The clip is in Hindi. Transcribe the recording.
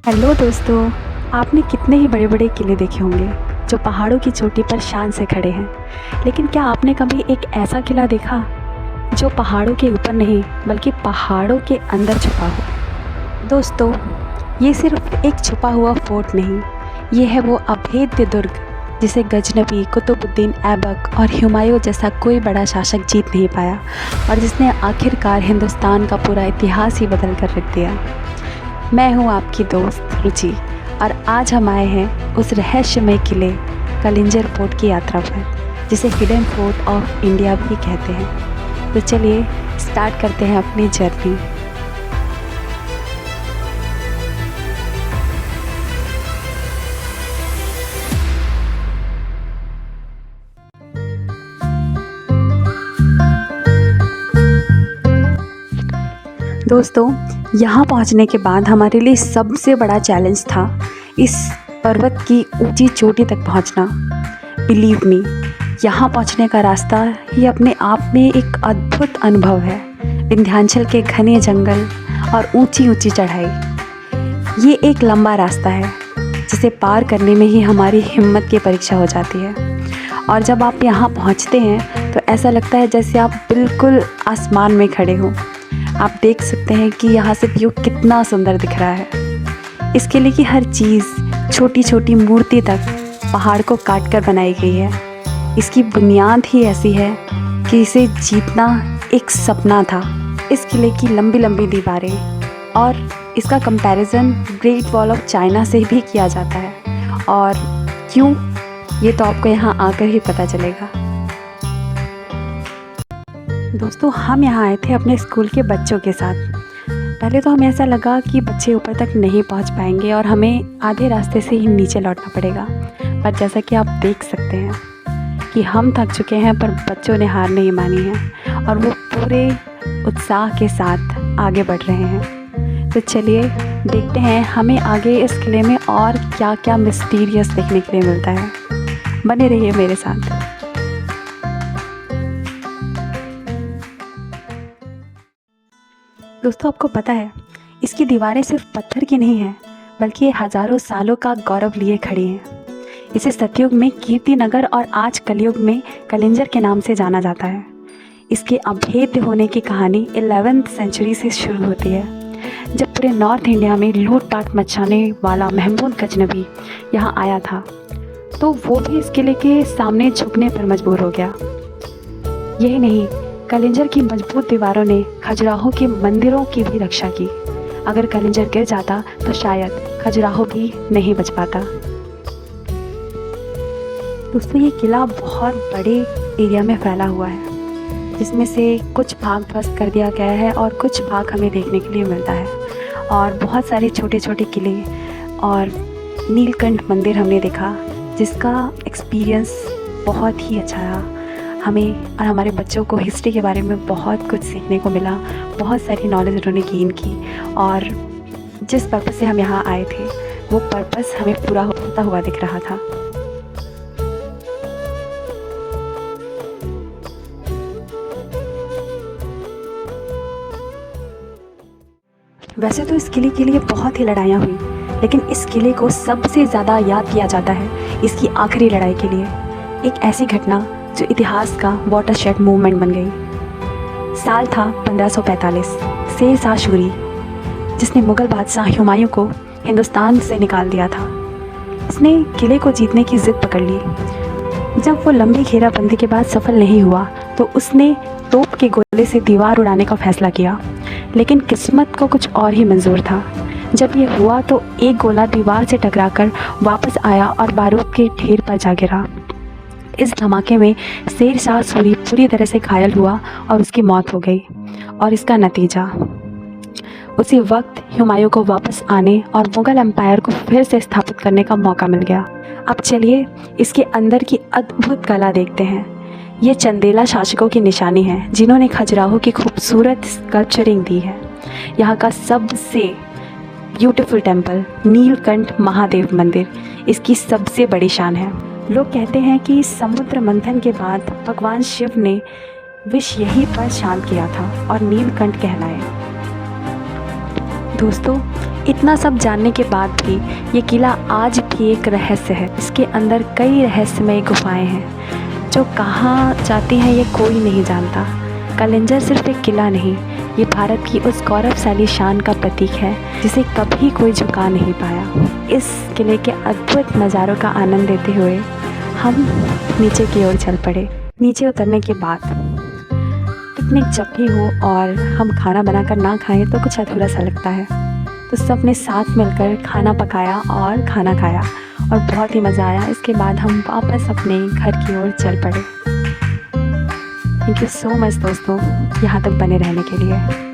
हेलो दोस्तों। आपने कितने ही बड़े बड़े किले देखे होंगे जो पहाड़ों की चोटी पर शान से खड़े हैं, लेकिन क्या आपने कभी एक ऐसा किला देखा जो पहाड़ों के ऊपर नहीं बल्कि पहाड़ों के अंदर छुपा हो? दोस्तों, ये सिर्फ एक छुपा हुआ फोर्ट नहीं, ये है वो अभेद्य दुर्ग जिसे गजनबी, कुतुबुद्दीन ऐबक और हुमायूं जैसा कोई बड़ा शासक जीत नहीं पाया और जिसने आखिरकार हिंदुस्तान का पूरा इतिहास ही बदल कर रख दिया। मैं हूँ आपकी दोस्त रुचि और आज हम आए हैं उस रहस्यमय किले कलिंजर फोर्ट की यात्रा पर, जिसे हिडन फोर्ट ऑफ इंडिया भी कहते हैं। तो चलिए स्टार्ट करते हैं अपनी जर्नी। दोस्तों, यहाँ पहुँचने के बाद हमारे लिए सबसे बड़ा चैलेंज था इस पर्वत की ऊंची चोटी तक पहुँचना। बिलीव मी, यहाँ पहुँचने का रास्ता ही अपने आप में एक अद्भुत अनुभव है। विंध्याचल के घने जंगल और ऊंची ऊंची चढ़ाई, ये एक लंबा रास्ता है जिसे पार करने में ही हमारी हिम्मत की परीक्षा हो जाती है। और जब आप यहाँ पहुँचते हैं तो ऐसा लगता है जैसे आप बिल्कुल आसमान में खड़े हों। आप देख सकते हैं कि यहाँ से व्यू कितना सुंदर दिख रहा है। इस किले की हर चीज़, छोटी छोटी मूर्ति तक पहाड़ को काट कर बनाई गई है। इसकी बुनियाद ही ऐसी है कि इसे जीतना एक सपना था। इस किले की लंबी लंबी दीवारें और इसका comparison great wall of China से भी किया जाता है। और क्यों, ये तो आपको यहाँ आकर ही पता चलेगा। दोस्तों, हम यहाँ आए थे अपने स्कूल के बच्चों के साथ। पहले तो हमें ऐसा लगा कि बच्चे ऊपर तक नहीं पहुँच पाएंगे और हमें आधे रास्ते से ही नीचे लौटना पड़ेगा, पर जैसा कि आप देख सकते हैं कि हम थक चुके हैं, पर बच्चों ने हार नहीं मानी है और वो पूरे उत्साह के साथ आगे बढ़ रहे हैं। तो चलिए देखते हैं हमें आगे इस किले में और क्या क्या मिस्टीरियस देखने के लिए मिलता है। बने रहिए मेरे साथ। दोस्तों, आपको पता है इसकी दीवारें सिर्फ पत्थर की नहीं हैं, बल्कि ये हज़ारों सालों का गौरव लिए खड़ी हैं। इसे सतयुग में कीर्तिनगर और आज कलयुग में कलिंजर के नाम से जाना जाता है। इसके अभेद्य होने की कहानी 11वीं सेंचुरी से शुरू होती है, जब पूरे नॉर्थ इंडिया में लूटपाट मचाने वाला महमूद गजनबी यहाँ आया था, तो वो भी इस किले के सामने झुकने पर मजबूर हो गया। यही नहीं, कलिंजर की मजबूत दीवारों ने खजुराहो के मंदिरों की भी रक्षा की। अगर कलिंजर गिर जाता तो शायद खजुराहो भी नहीं बच पाता। दोस्तों, ये किला बहुत बड़े एरिया में फैला हुआ है, जिसमें से कुछ भाग ध्वस्त कर दिया गया है और कुछ भाग हमें देखने के लिए मिलता है। और बहुत सारे छोटे छोटे किले और नीलकंठ मंदिर हमने देखा, जिसका एक्सपीरियंस बहुत ही अच्छा रहा। हमें और हमारे बच्चों को हिस्ट्री के बारे में बहुत कुछ सीखने को मिला, बहुत सारी नॉलेज उन्होंने गेन की और जिस पर्पस से हम यहाँ आए थे वो पर्पस हमें पूरा होता हुआ दिख रहा था। वैसे तो इस किले के लिए बहुत ही लड़ाइयाँ हुई, लेकिन इस किले को सबसे ज़्यादा याद किया जाता है इसकी आखिरी लड़ाई के लिए। एक ऐसी घटना जो इतिहास का वाटरशेड मूवमेंट बन गई। साल था 1545। शेर शाह सूरी, जिसने मुग़ल बादशाह हुमायूं को हिंदुस्तान से निकाल दिया था, इसने किले को जीतने की ज़िद पकड़ ली। जब वो लंबी घेराबंदी के बाद सफल नहीं हुआ तो उसने तोप के गोले से दीवार उड़ाने का फैसला किया, लेकिन किस्मत को कुछ और ही मंजूर था। जब ये हुआ तो एक गोला दीवार से टकराकर वापस आया और बारूद के ढेर पर जा गिरा। इस धमाके में शेर शाह सूरी पूरी तरह से घायल हुआ और उसकी मौत हो गई। और इसका नतीजा, उसी वक्त हुमायूं को वापस आने और मुग़ल एम्पायर को फिर से स्थापित करने का मौका मिल गया। अब चलिए इसके अंदर की अद्भुत कला देखते हैं। ये चंदेला शासकों की निशानी है, जिन्होंने खजुराहो की खूबसूरत स्कल्पचरिंग दी है। यहाँ का सबसे ब्यूटीफुल टेम्पल नीलकंठ महादेव मंदिर इसकी सबसे बड़ी शान है। लोग कहते हैं कि समुद्र मंथन के बाद भगवान शिव ने विष यहीं पर शांत किया था और नीलकंठ कहलाए। दोस्तों, इतना सब जानने के बाद भी ये किला आज भी एक रहस्य है। इसके अंदर कई रहस्यमय गुफाएं हैं जो कहाँ जाती हैं ये कोई नहीं जानता। कलिंजर सिर्फ एक किला नहीं, ये भारत की उस गौरवशाली शान का प्रतीक है जिसे कभी कोई झुका नहीं पाया। इस किले के अद्भुत नज़ारों का आनंद लेते हुए हम नीचे की ओर चल पड़े। नीचे उतरने के बाद पिकनिक जब भी हो और हम खाना बनाकर ना खाएं तो कुछ अधूरा सा लगता है, तो सब ने साथ मिलकर खाना पकाया और खाना खाया और बहुत ही मज़ा आया। इसके बाद हम वापस अपने घर की ओर चल पड़े। थैंक यू सो मच दोस्तों यहाँ तक बने रहने के लिए।